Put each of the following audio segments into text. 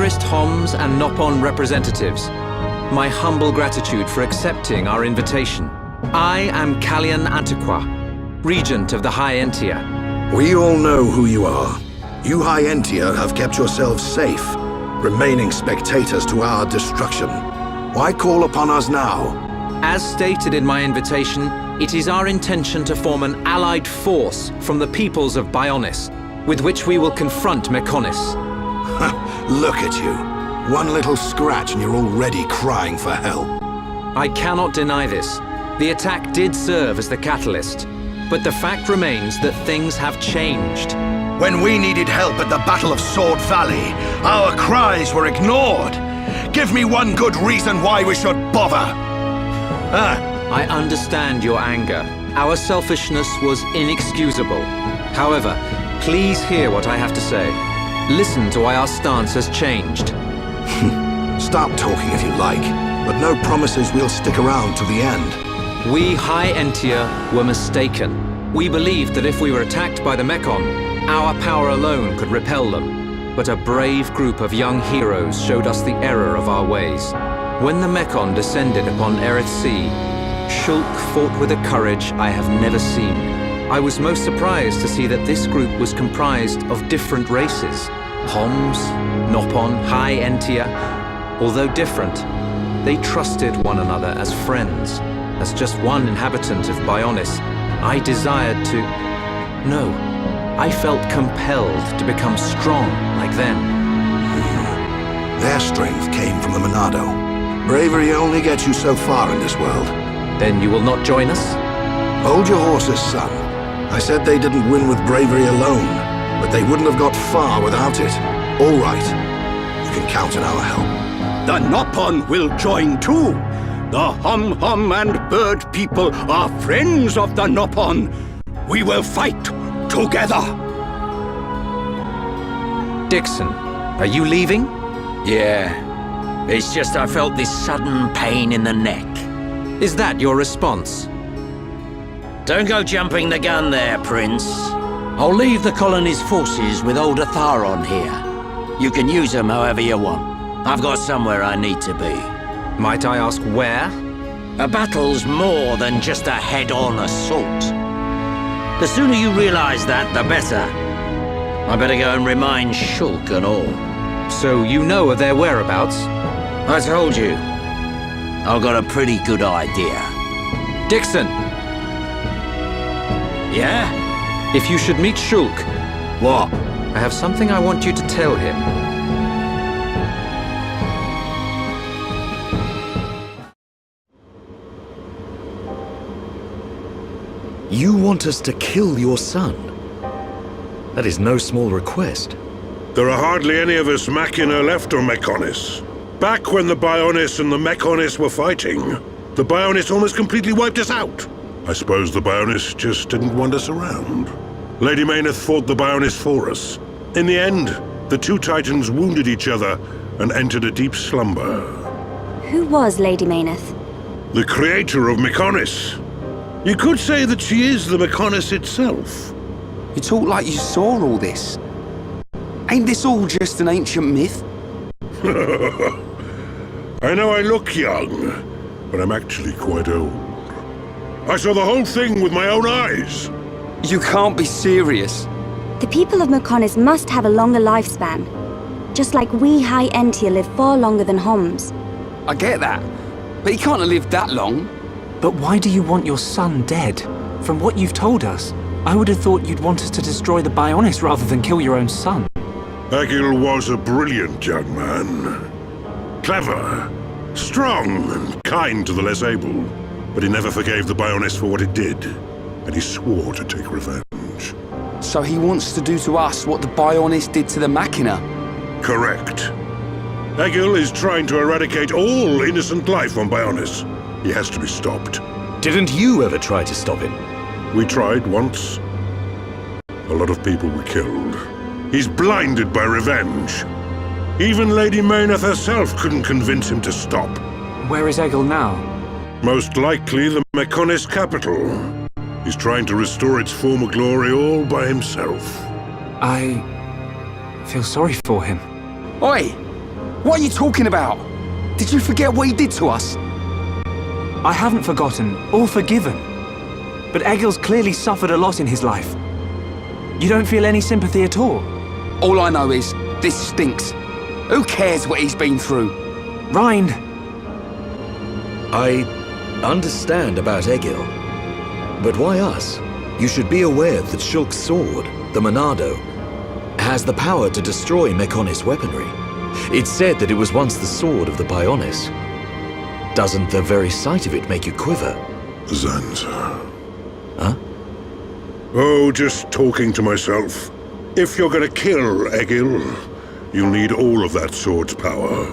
dearest Homs and Nopon representatives, my humble gratitude for accepting our invitation. I am Kallian Antiqua, Regent of the High Entia. We all know who you are. You High Entia have kept yourselves safe, remaining spectators to our destruction. Why call upon us now? As stated in my invitation, it is our intention to form an allied force from the peoples of Bionis, with which we will confront Mechonis. Look at you. One little scratch and you're already crying for help. I cannot deny this. The attack did serve as the catalyst, but the fact remains that things have changed. When we needed help at the Battle of Sword Valley, our cries were ignored. Give me one good reason why we should bother. I understand your anger. Our selfishness was inexcusable. However, please hear what I have to say. Listen to why our stance has changed. Stop talking if you like, but no promises we'll stick around to the end. We High Entia were mistaken. We believed that if we were attacked by the Mechon, our power alone could repel them. But a brave group of young heroes showed us the error of our ways. When the Mechon descended upon Aerith Sea, Shulk fought with a courage I have never seen. I was most surprised to see that this group was comprised of different races. Homs, Nopon, High Entia. Although different, they trusted one another as friends. As just one inhabitant of Bionis, I desired to... No, I felt compelled to become strong like them. Their strength came from the Monado. Bravery only gets you so far in this world. Then you will not join us? Hold your horses, son. I said they didn't win with bravery alone, but they wouldn't have got far without it. All right. You can count on our help. The Nopon will join too. The Hum-Hum and Bird people are friends of the Nopon. We will fight together. Dixon, are you leaving? Yeah. It's just I felt this sudden pain in the neck. Is that your response? Don't go jumping the gun there, Prince. I'll leave the colony's forces with old Atharon here. You can use them however you want. I've got somewhere I need to be. Might I ask where? A battle's more than just a head-on assault. The sooner you realize that, the better. I better go and remind Shulk and all. So you know of their whereabouts? I told you. I've got a pretty good idea. Dixon! Yeah? If you should meet Shulk... What? I have something I want you to tell him. You want us to kill your son? That is no small request. There are hardly any of us Machina left on Mechonis. Back when the Bionis and the Mechonis were fighting, the Bionis almost completely wiped us out. I suppose the Bionis just didn't want us around. Lady Mayneth fought the Bionis for us. In the end, the two titans wounded each other and entered a deep slumber. Who was Lady Mayneth? The creator of Mechonis. You could say that she is the Mechonis itself. You talk like you saw all this. Ain't this all just an ancient myth? I know I look young, but I'm actually quite old. I saw the whole thing with my own eyes. You can't be serious. The people of Mechonis must have a longer lifespan. Just like we High Entia live far longer than Homs. I get that, but he can't have lived that long. But why do you want your son dead? From what you've told us, I would have thought you'd want us to destroy the Bionis rather than kill your own son. Agil was a brilliant young man. Clever, strong, and kind to the less able. But he never forgave the Bionis for what it did, and he swore to take revenge. So he wants to do to us what the Bionis did to the Machina? Correct. Agil is trying to eradicate all innocent life on Bionis. He has to be stopped. Didn't you ever try to stop him? We tried once. A lot of people were killed. He's blinded by revenge. Even Lady Mayneth herself couldn't convince him to stop. Where is Egil now? Most likely the Mechonis capital. He's trying to restore its former glory all by himself. I feel sorry for him. Oi! What are you talking about? Did you forget what he did to us? I haven't forgotten or forgiven. But Egil's clearly suffered a lot in his life. You don't feel any sympathy at all? All I know is, this stinks. Who cares what he's been through? Rhine! I understand about Egil. But why us? You should be aware that Shulk's sword, the Monado, has the power to destroy Mechonis weaponry. It's said that it was once the sword of the Bionis. Doesn't the very sight of it make you quiver? Zanza. Huh? Oh, just talking to myself. If you're gonna kill Egil, you'll need all of that sword's power.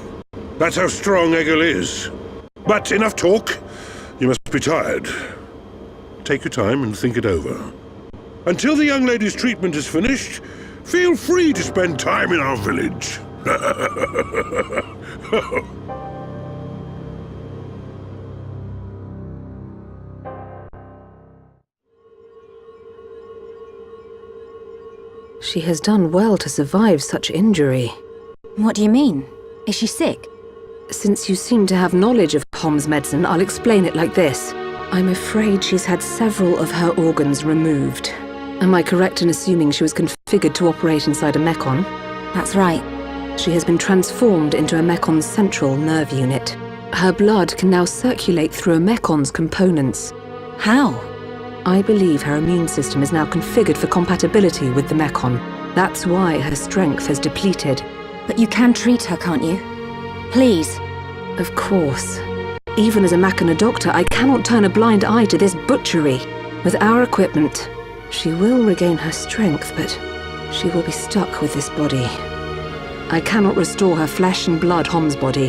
That's how strong Egil is. But enough talk. You must be tired. Take your time and think it over. Until the young lady's treatment is finished, feel free to spend time in our village. She has done well to survive such injury. What do you mean? Is she sick? Since you seem to have knowledge of Hom's medicine, I'll explain it like this. I'm afraid she's had several of her organs removed. Am I correct in assuming she was configured to operate inside a Mechon? That's right. She has been transformed into a Mecon's central nerve unit. Her blood can now circulate through a Mecon's components. How? I believe her immune system is now configured for compatibility with the Mechon. That's why her strength has depleted. But you can treat her, can't you? Please. Of course. Even as a Mechana doctor, I cannot turn a blind eye to this butchery. With our equipment, she will regain her strength, but she will be stuck with this body. I cannot restore her flesh and blood Hom's body.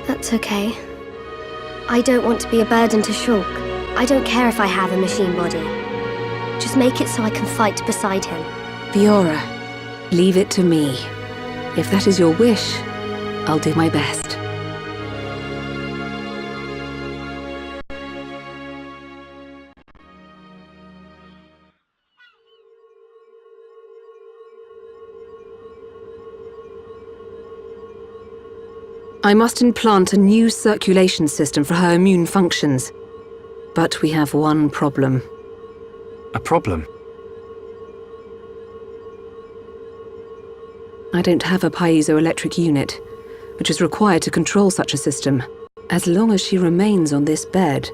That's okay. I don't want to be a burden to Shulk. I don't care if I have a machine body. Just make it so I can fight beside him. Fiora, leave it to me. If that is your wish, I'll do my best. I must implant a new circulation system for her immune functions. But we have one problem. A problem? I don't have a piezoelectric unit, which is required to control such a system. As long as she remains on this bed,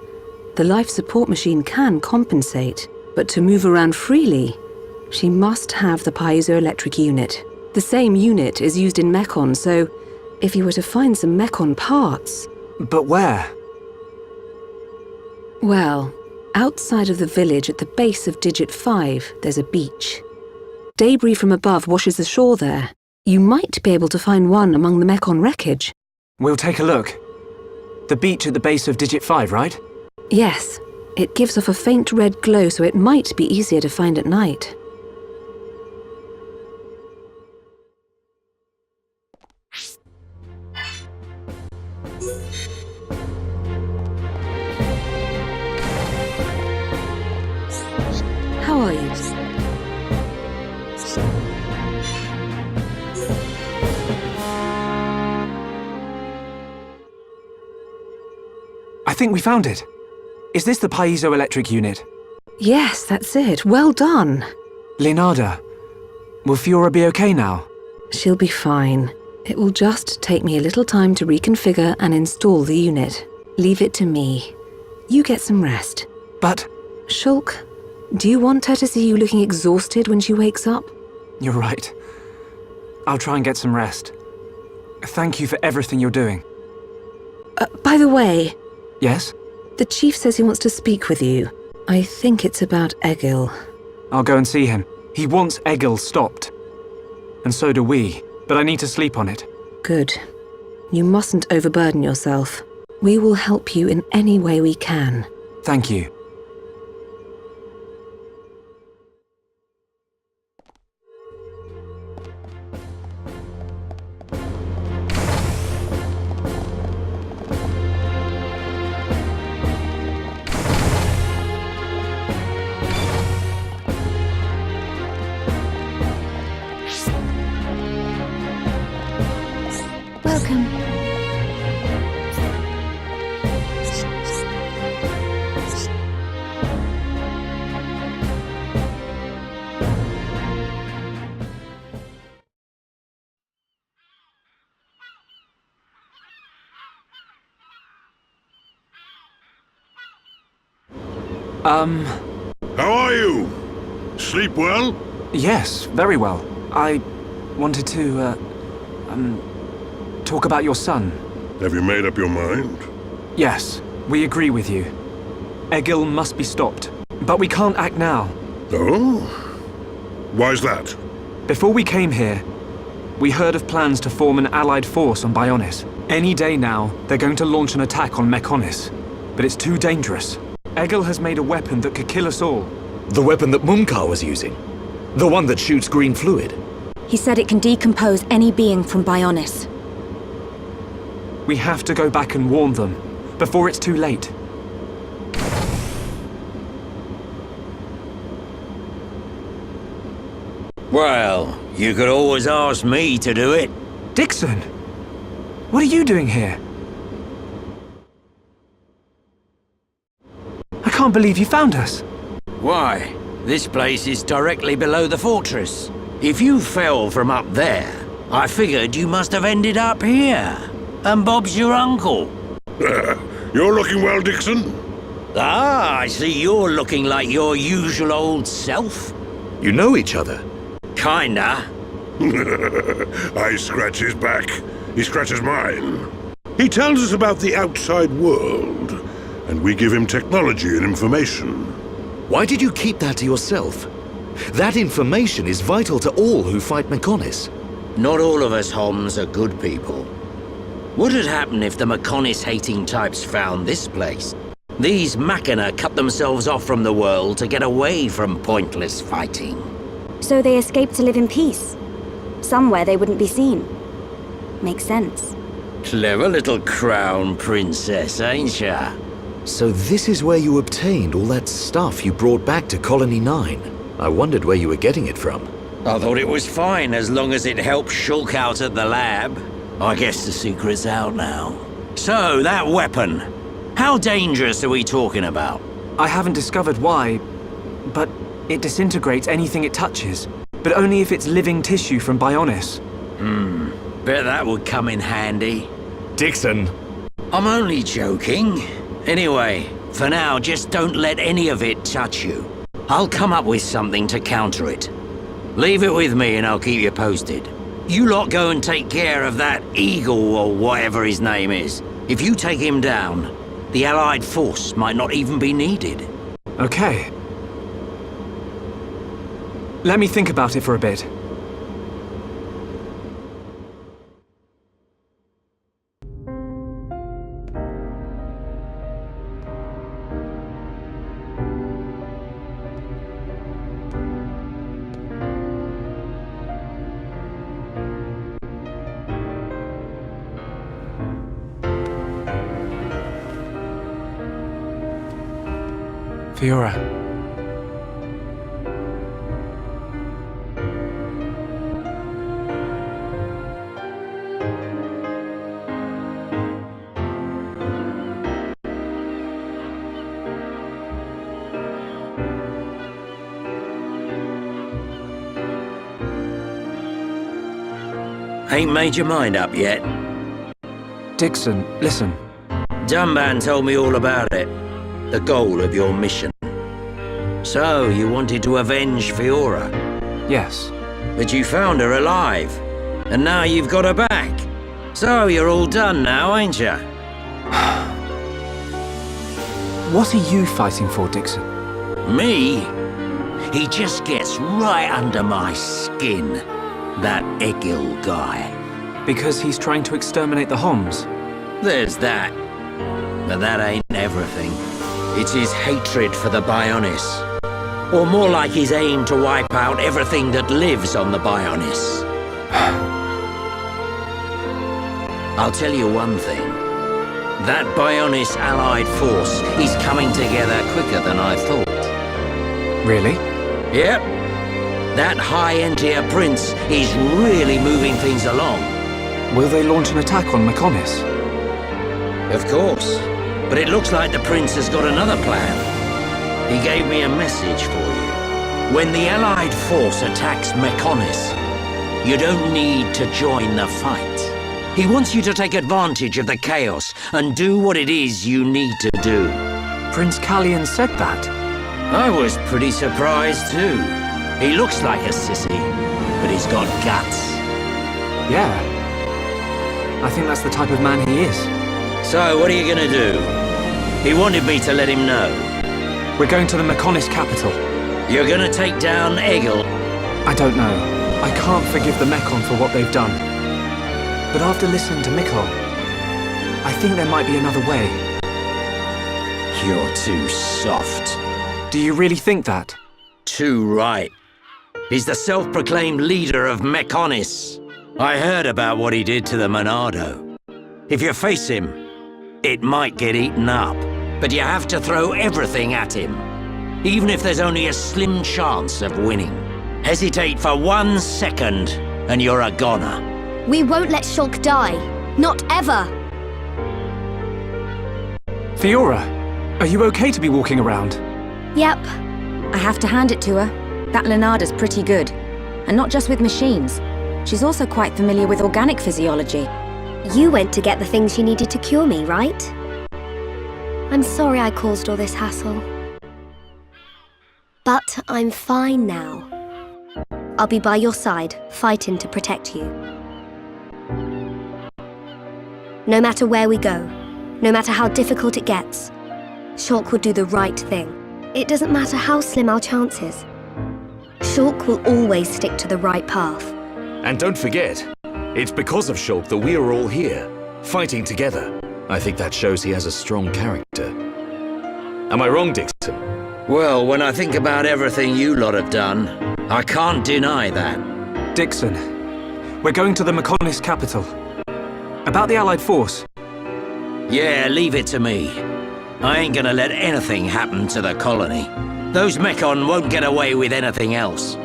the life support machine can compensate, but to move around freely, she must have the piezoelectric unit. The same unit is used in Mechon, so if you were to find some Mechon parts... But where? Well, outside of the village at the base of Digit 5, there's a beach. Debris from above washes ashore there. You might be able to find one among the Mechon wreckage. We'll take a look. The beach at the base of Digit 5, right? Yes. It gives off a faint red glow, so it might be easier to find at night. How are you? I think we found it. Is this the piezoelectric unit? Yes, that's it. Well done. Leonarda, will Fiora be okay now? She'll be fine. It will just take me a little time to reconfigure and install the unit. Leave it to me. You get some rest. But... Shulk, do you want her to see you looking exhausted when she wakes up? You're right. I'll try and get some rest. Thank you for everything you're doing. By the way... Yes? The chief says he wants to speak with you. I think it's about Egil. I'll go and see him. He wants Egil stopped. And so do we, but I need to sleep on it. Good. You mustn't overburden yourself. We will help you in any way we can. Thank you. Welcome. How are you? Sleep well? Yes, very well. I wanted to, talk about your son. Have you made up your mind? Yes, we agree with you. Egil must be stopped. But we can't act now. Oh? Why's that? Before we came here, we heard of plans to form an allied force on Bionis. Any day now, they're going to launch an attack on Mekhonis. But it's too dangerous. Egil has made a weapon that could kill us all. The weapon that Mumkar was using? The one that shoots green fluid? He said it can decompose any being from Bionis. We have to go back and warn them, before it's too late. Well, you could always ask me to do it. Dixon! What are you doing here? I can't believe you found us. Why? This place is directly below the fortress. If you fell from up there, I figured you must have ended up here. And Bob's your uncle. You're looking well, Dixon. Ah, I see you're looking like your usual old self. You know each other? Kinda. I scratch his back. He scratches mine. He tells us about the outside world, and we give him technology and information. Why did you keep that to yourself? That information is vital to all who fight Mekhonis. Not all of us Homs are good people. What had happened if the Mechonis-hating types found this place? These Machina cut themselves off from the world to get away from pointless fighting. So they escaped to live in peace. Somewhere they wouldn't be seen. Makes sense. Clever little crown princess, ain't ya? So this is where you obtained all that stuff you brought back to Colony 9. I wondered where you were getting it from. I thought it was fine as long as it helped Shulk out at the lab. I guess the secret's out now. So, that weapon. How dangerous are we talking about? I haven't discovered why, but it disintegrates anything it touches. But only if it's living tissue from Bionis. Bet that would come in handy. Dixon! I'm only joking. Anyway, for now, just don't let any of it touch you. I'll come up with something to counter it. Leave it with me and I'll keep you posted. You lot go and take care of that Eagle or whatever his name is. If you take him down, the Allied force might not even be needed. Okay. Let me think about it for a bit. Fiora. Ain't made your mind up yet? Dixon, listen. Dunban told me all about it. The goal of your mission. So, you wanted to avenge Fiora? Yes. But you found her alive. And now you've got her back. So, you're all done now, ain't ya? What are you fighting for, Dixon? Me? He just gets right under my skin. That Egil guy. Because he's trying to exterminate the Homs? There's that. But that ain't everything. It's his hatred for the Bionis. Or more like his aim to wipe out everything that lives on the Bionis. I'll tell you one thing. That Bionis allied force is coming together quicker than I thought. Really? Yep. That high-entier prince is really moving things along. Will they launch an attack on Mekhonis? Of course. But it looks like the prince has got another plan. He gave me a message for you. When the allied force attacks Mekhonis, you don't need to join the fight. He wants you to take advantage of the chaos and do what it is you need to do. Prince Callian said that. But he said he wouldn't join the fight. He said he would take advantage of the chaos and do what it is you need to do. Prince Callian said that. Prince Callian said that. But he said he would take advantage of the chaos and do what it is you need to do. Prince Callian said that. I was pretty surprised too. He looks like a sissy, but he's got guts. Yeah. I think that's the type of man he is. So, what are you gonna do? He wanted me to let him know. We're going to the Mechonis capital. You're gonna take down Egil? I don't know. I can't forgive the Mechon for what they've done. But after listening to Mikkel, I think there might be another way. You're too soft. Do you really think that? Too right. He's the self-proclaimed leader of Mechonis. I heard about what he did to the Monado. If you face him, it might get eaten up. But you have to throw everything at him, even if there's only a slim chance of winning. Hesitate for 1 second, and you're a goner. We won't let Shulk die. Not ever. Fiora, are you okay to be walking around? Yep. I have to hand it to her. That Lenada's pretty good. And not just with machines. She's also quite familiar with organic physiology. You went to get the things you needed to cure me, right? I'm sorry I caused all this hassle. But I'm fine now. I'll be by your side, fighting to protect you. No matter where we go, no matter how difficult it gets, Shulk will do the right thing. It doesn't matter how slim our chances. Shulk will always stick to the right path. And don't forget, it's because of Shulk that we are all here, fighting together. I think that shows he has a strong character. Am I wrong, Dixon? Well, when I think about everything you lot have done, I can't deny that. Dixon, we're going to the Mechonis capital. About the Allied force. Yeah, leave it to me. I ain't gonna let anything happen to the colony. Those Mechon won't get away with anything else.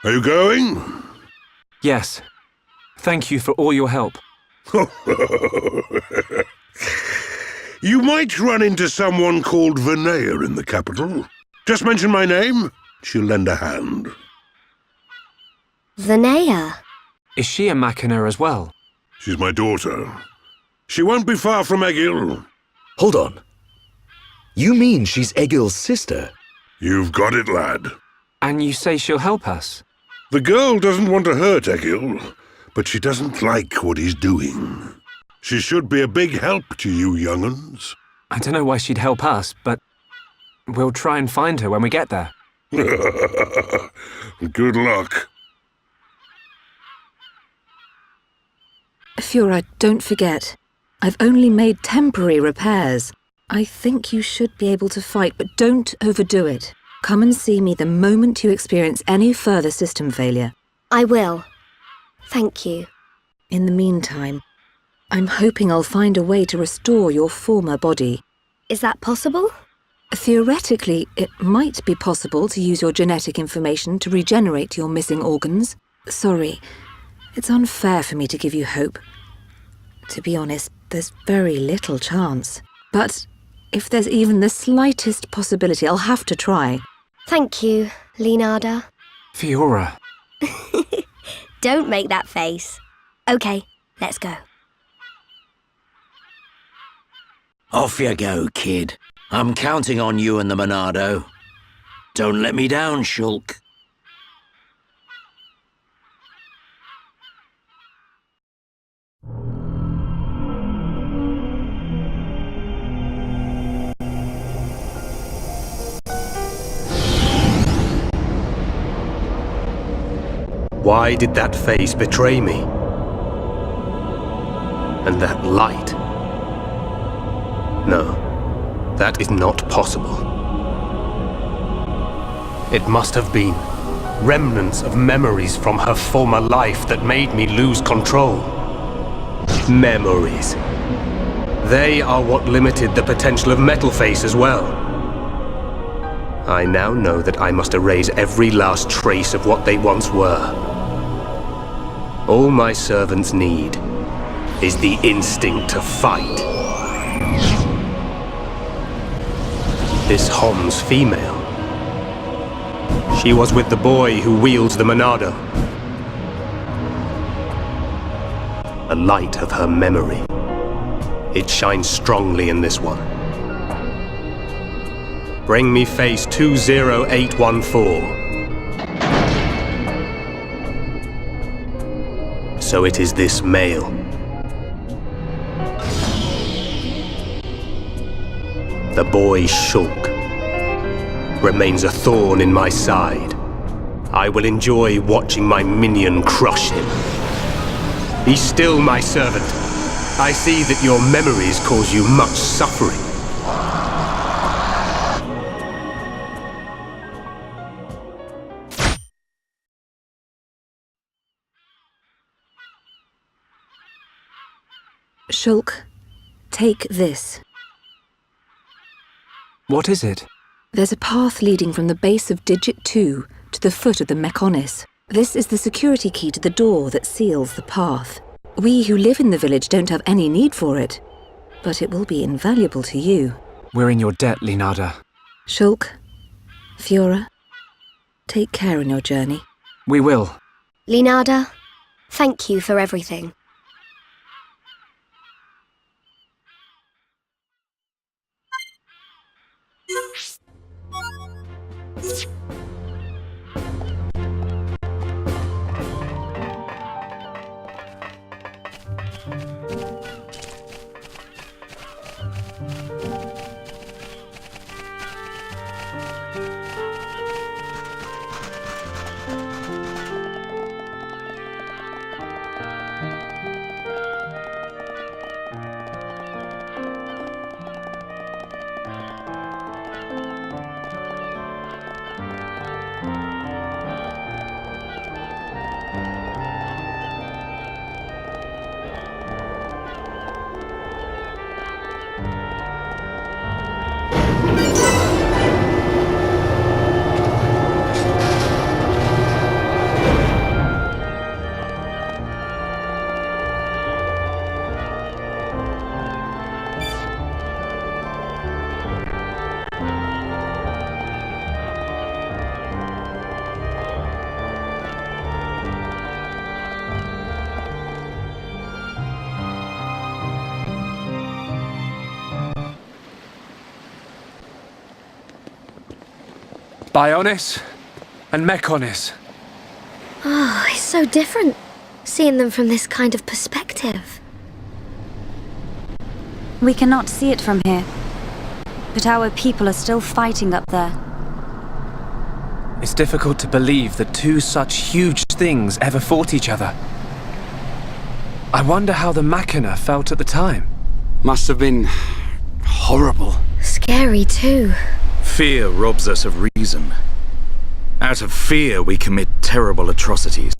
Are you going? Yes. Thank you for all your help. You might run into someone called Vinaya in the capital. Just mention my name, she'll lend a hand. Vinaya? Is she a Machina as well? She's my daughter. She won't be far from Egil. Hold on. You mean she's Egil's sister? You've got it, lad. And you say she'll help us? The girl doesn't want to hurt Egil, but she doesn't like what he's doing. She should be a big help to you young'uns. I don't know why she'd help us, but we'll try and find her when we get there. Good luck. Fiora, don't forget. I've only made temporary repairs. I think you should be able to fight, but don't overdo it. Come and see me the moment you experience any further system failure. I will. Thank you. In the meantime, I'm hoping I'll find a way to restore your former body. Is that possible? Theoretically, it might be possible to use your genetic information to regenerate your missing organs. Sorry, it's unfair for me to give you hope. To be honest, there's very little chance. But if there's even the slightest possibility, I'll have to try. Thank you, Lenada. Fiora. Don't make that face. Okay, let's go. Off you go, kid. I'm counting on you and the Monado. Don't let me down, Shulk. Why did that face betray me? And that light? No, that is not possible. It must have been remnants of memories from her former life that made me lose control. Memories. They are what limited the potential of Metalface as well. I now know that I must erase every last trace of what they once were. All my servants need is the instinct to fight. This Hom's female. She was with the boy who wields the Monado. The light of her memory. It shines strongly in this one. Bring me face 20814. So it is this male. The boy Shulk remains a thorn in my side. I will enjoy watching my minion crush him. Be still, my servant. I see that your memories cause you much suffering. Shulk, take this. What is it? There's a path leading from the base of Digit 2 to the foot of the Mechonice. This is the security key to the door that seals the path. We who live in the village don't have any need for it, but it will be invaluable to you. We're in your debt, Linada. Shulk, Fiora, take care on your journey. We will. Linada, thank you for everything. Bionis and Mechonis. Oh, it's so different, seeing them from this kind of perspective. We cannot see it from here, but our people are still fighting up there. It's difficult to believe that two such huge things ever fought each other. I wonder how the Machina felt at the time. Must have been horrible. Scary too. Fear robs us of reason. Out of fear, we commit terrible atrocities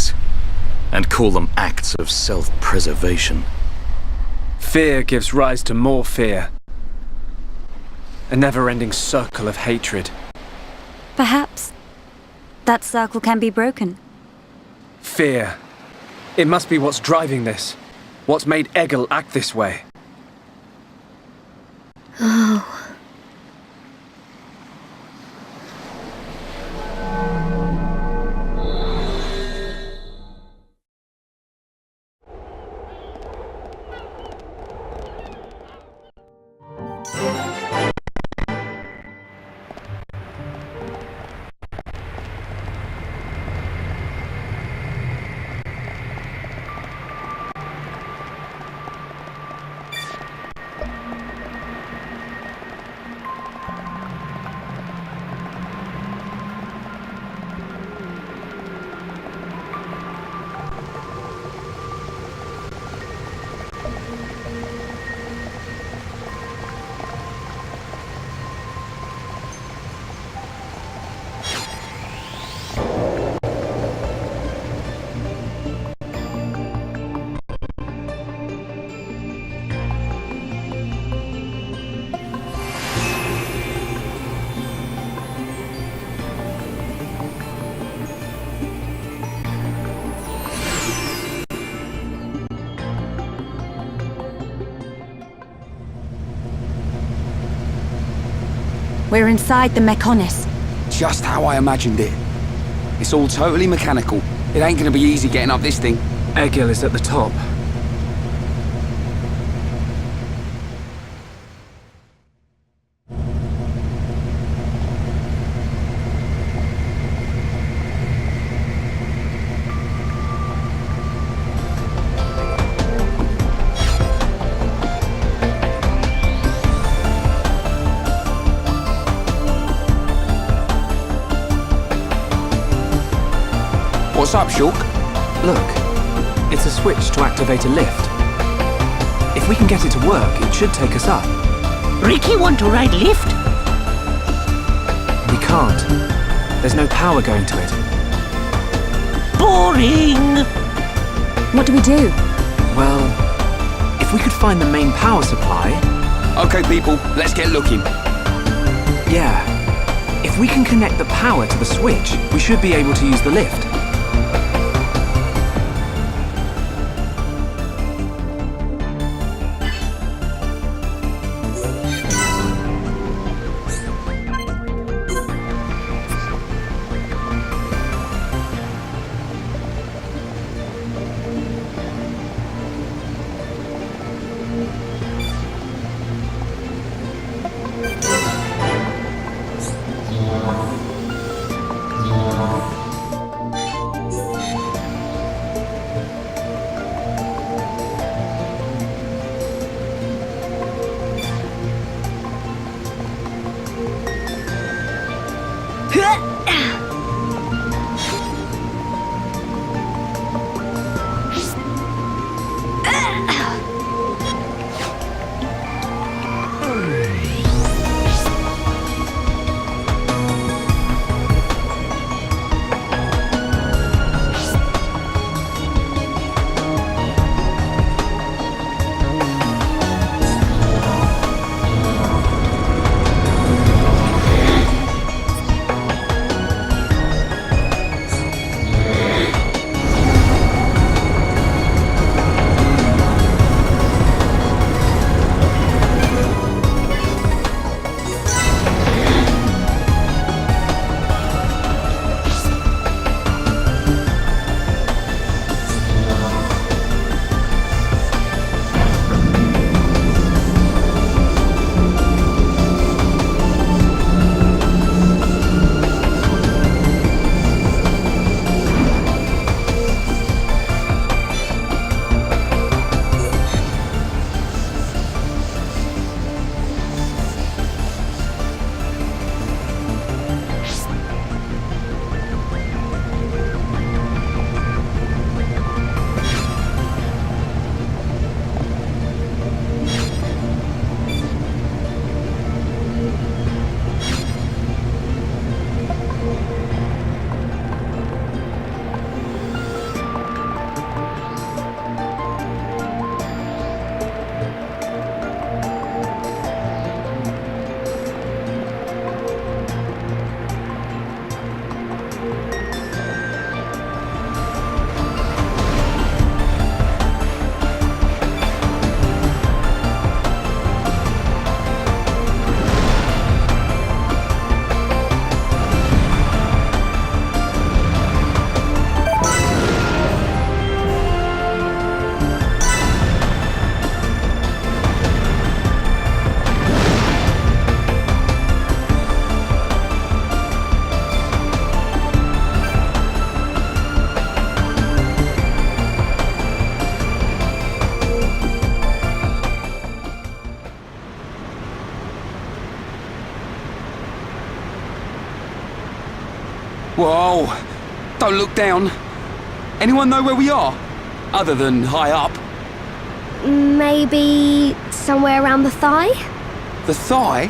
and call them acts of self-preservation. Fear gives rise to more fear. A never-ending circle of hatred. Perhaps that circle can be broken. Fear. It must be what's driving this. What's made Egil act this way. Oh. We're inside the Mechoniss. Just how I imagined it. It's all totally mechanical. It ain't gonna be easy getting up this thing. Egil is at the top. What's up, Shulk? Look, it's a switch to activate a lift. If we can get it to work, it should take us up. Ricky want to ride lift? We can't. There's no power going to it. Boring! What do we do? Well, if we could find the main power supply... Okay, people, let's get looking. Yeah. If we can connect the power to the switch, we should be able to use the lift. Whoa! Don't look down. Anyone know where we are? Other than high up? Maybe somewhere around the thigh? The thigh?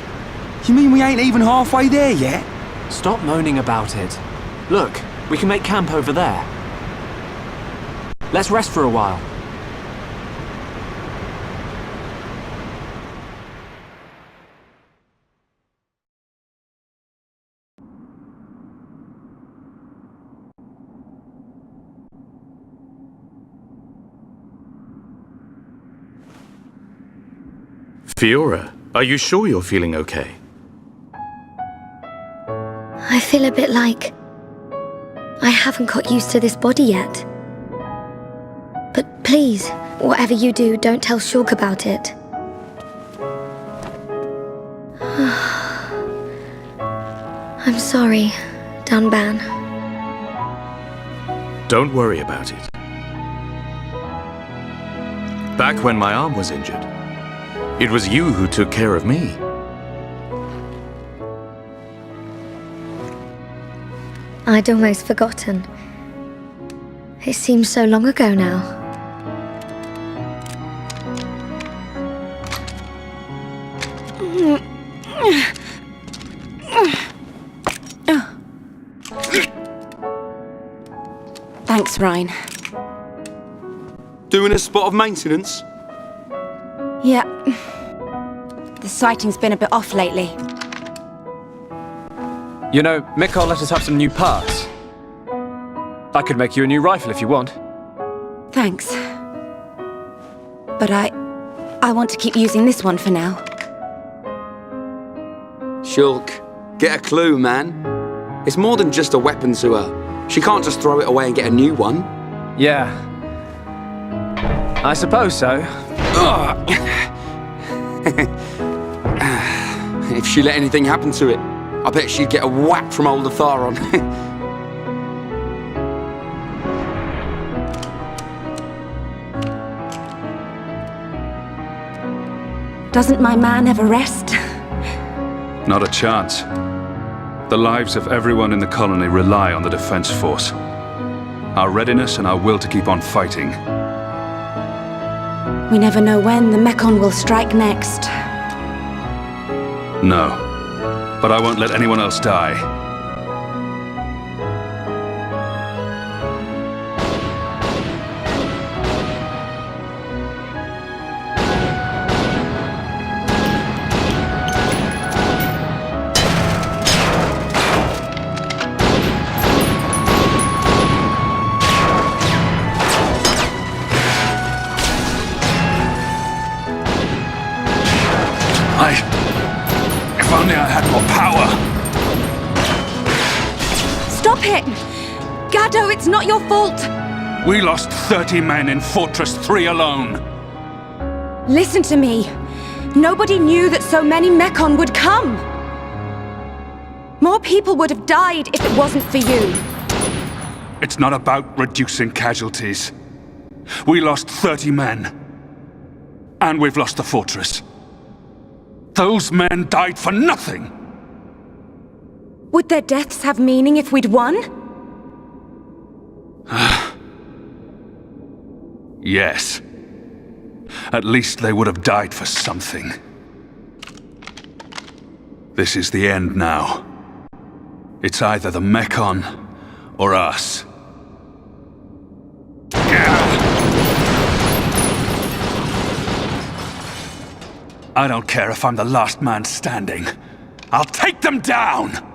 You mean we ain't even halfway there yet? Stop moaning about it. Look, we can make camp over there. Let's rest for a while. Fiora, are you sure you're feeling okay? feel a bit like I haven't got used to this body yet. But please, whatever you do, don't tell Shulk about it. I'm sorry, Dunban. Don't worry about it. Back when my arm was injured, it was you who took care of me. I'd almost forgotten. It seems so long ago now. Thanks, Ryan. Doing a spot of maintenance? Yeah. The sighting's been a bit off lately. You know, Mekon let us have some new parts. I could make you a new rifle if you want. Thanks. But I want to keep using this one for now. Shulk, get a clue, man. It's more than just a weapon to her. She can't just throw it away and get a new one. Yeah. I suppose so. If she let anything happen to it, I bet she'd get a whack from old Atharon. Doesn't my man ever rest? Not a chance. The lives of everyone in the colony rely on the defense force. Our readiness and our will to keep on fighting. We never know when the Mekon will strike next. No. But I won't let anyone else die. If only I had more power! Stop it! Gaddo, it's not your fault! We lost 30 men in Fortress 3 alone. Listen to me. Nobody knew that so many Mekon would come. More people would have died if it wasn't for you. It's not about reducing casualties. We lost 30 men. And we've lost the fortress. Those men died for nothing! Would their deaths have meaning if we'd won? Yes. At least they would have died for something. This is the end now. It's either the Mekon or us. I don't care if I'm the last man standing. I'll take them down!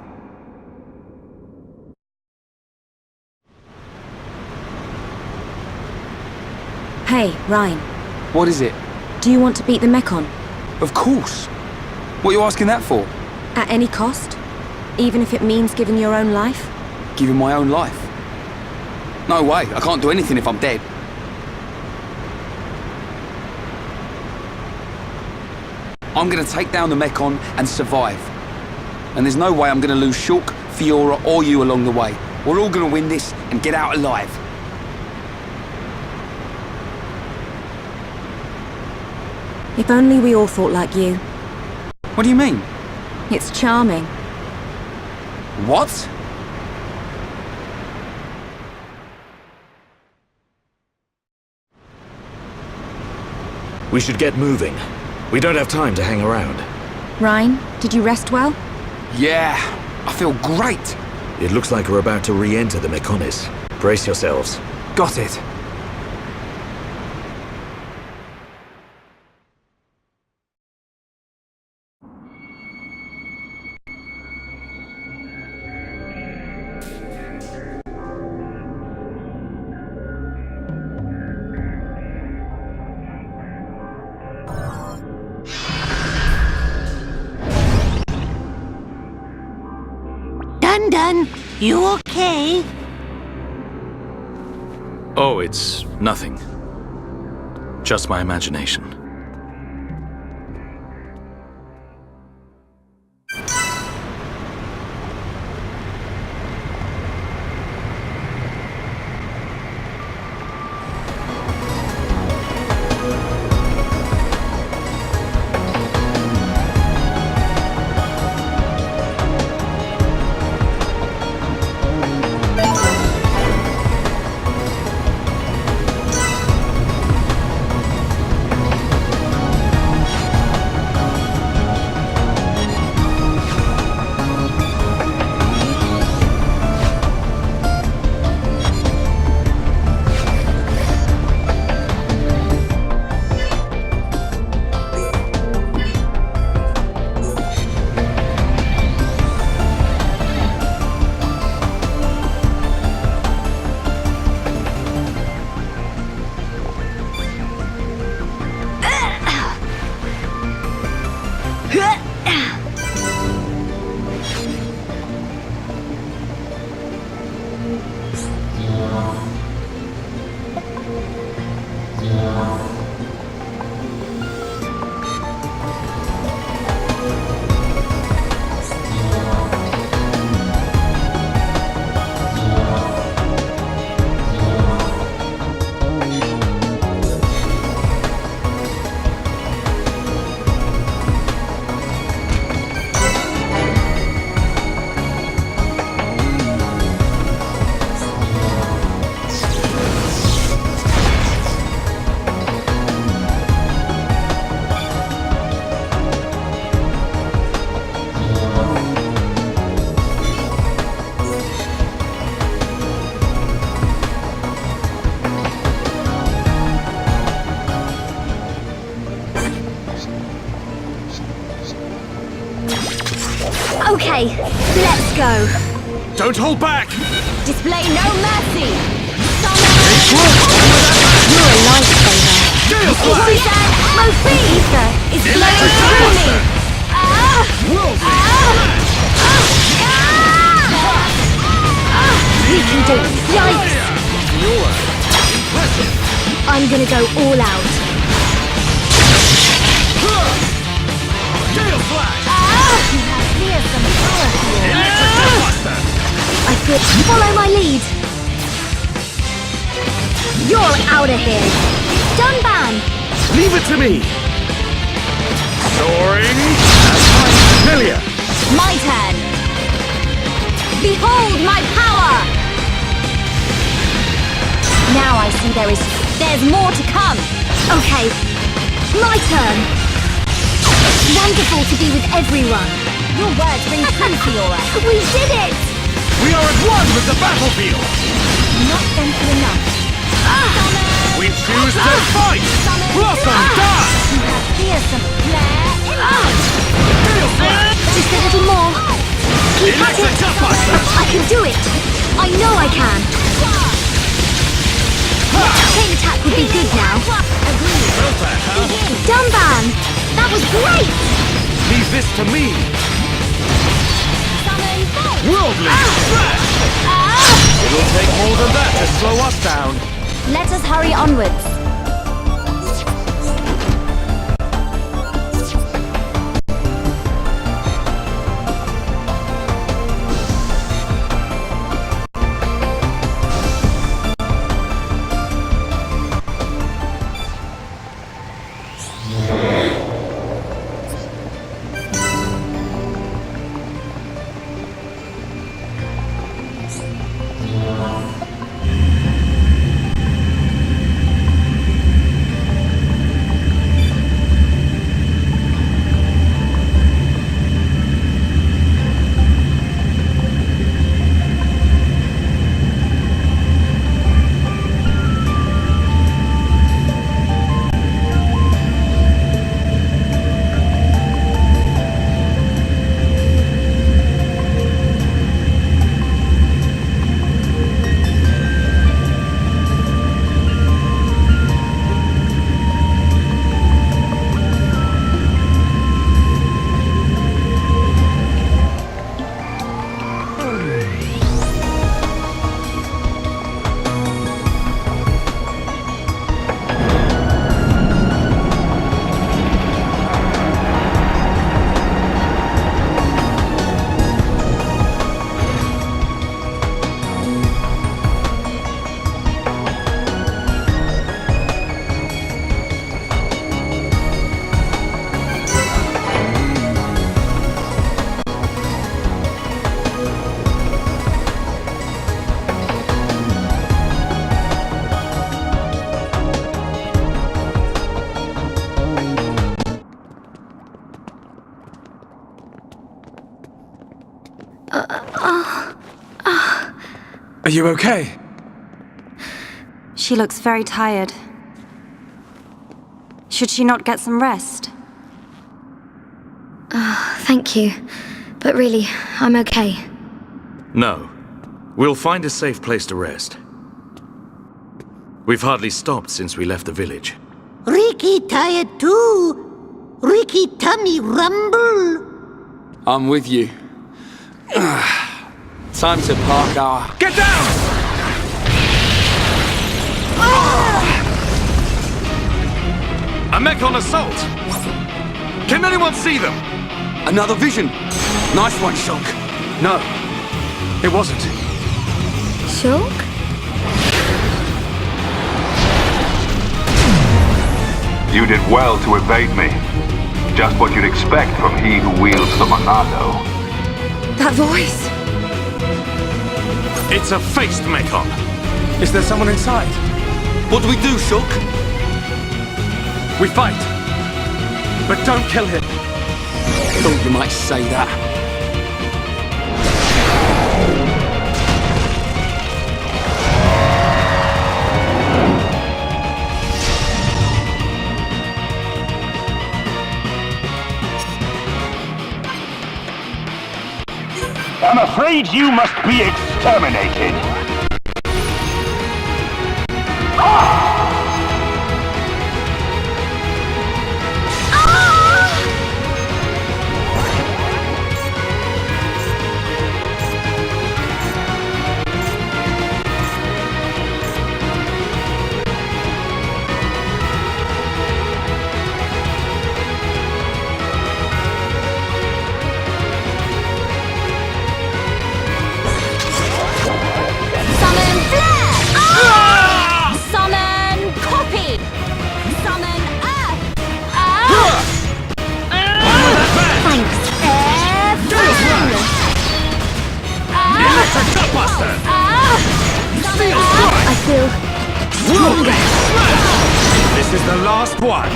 Hey, Ryan. What is it? Do you want to beat the Mekon? Of course. What are you asking that for? At any cost? Even if it means giving your own life? Giving my own life? No way, I can't do anything if I'm dead. I'm gonna take down the Mekon and survive. And there's no way I'm gonna lose Shulk, Fiora, or you along the way. We're all gonna win this and get out alive. If only we all thought like you. What do you mean? It's charming. What? We should get moving. We don't have time to hang around. Ryan, did you rest well? Yeah, I feel great. It looks like we're about to re-enter the Mechonis. Brace yourselves. Got it. Done. You okay? Oh, it's nothing. Just my imagination. Okay, let's go. Don't hold back! Display no mercy. You're a lifesaver. Ethan Mofisa is flowing through me. We can do it. Yikes! I'm gonna go all out. I feel. Follow my lead. You're out of here. Done, Ban. Leave it to me! Soaring as my familiar! My turn. Behold my power. Now I see there's more to come. Okay, my turn. Wonderful to be with everyone. Your words ring true, Fiora. We did it! We are at one with the battlefield! Not gentle enough. We choose to fight! Blossom dance! You have fearsome flair in just a little more. Keep at it. I can do it. I know I can. Chain attack would be good now. Agreed. Dunban! That was great! Leave this to me! Worldly smash! It'll take more than that to slow us down. Let us hurry onwards. Are you okay? She looks very tired. Should she not get some rest? Thank you. But really, I'm okay. No. We'll find a safe place to rest. We've hardly stopped since we left the village. Ricky tired too. Ricky tummy rumble. I'm with you. Time to park our... Get down! A Mechon assault! Can anyone see them? Another vision! Nice one, Shulk. No, it wasn't. Shulk? You did well to evade me. Just what you'd expect from he who wields the Monado. That voice! It's a faced Mechon. Is there someone inside? What do we do, Shulk? We fight. But don't kill him. Thought you might say that. I'm afraid you must be exterminated. This is the last one.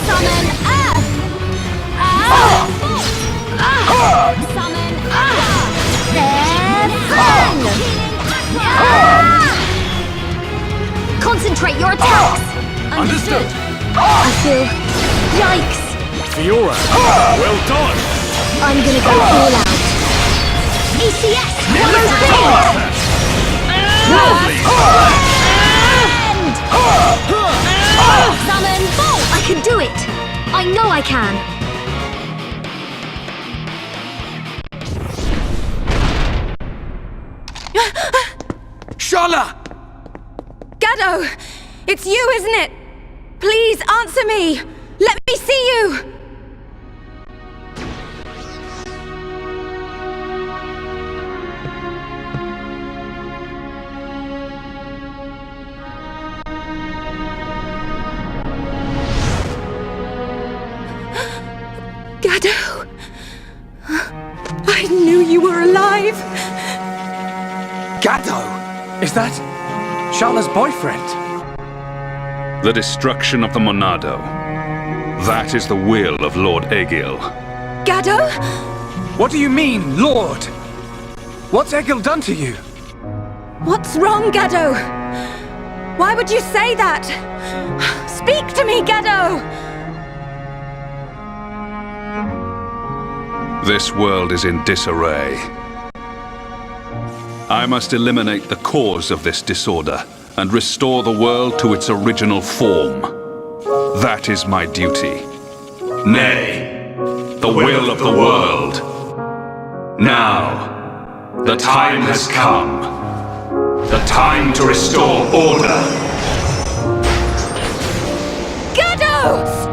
Summon Earth! Summon Concentrate your attacks! Understood. I feel... Yikes! Fiora, well done. I'm gonna go all out. ECS! One of things! Summon Bolt! I can do it! I know I can! Shala! Gado! It's you, isn't it? Please answer me! Let me see you! Gado! I knew you were alive! Gado! Is that Shala's boyfriend? The destruction of the Monado. That is the will of Lord Egil. Gado? What do you mean, Lord? What's Egil done to you? What's wrong, Gado? Why would you say that? Speak to me, Gado! This world is in disarray. I must eliminate the cause of this disorder and restore the world to its original form. That is my duty. Nay, the will of the world. Now, the time has come. The time to restore order. Gado!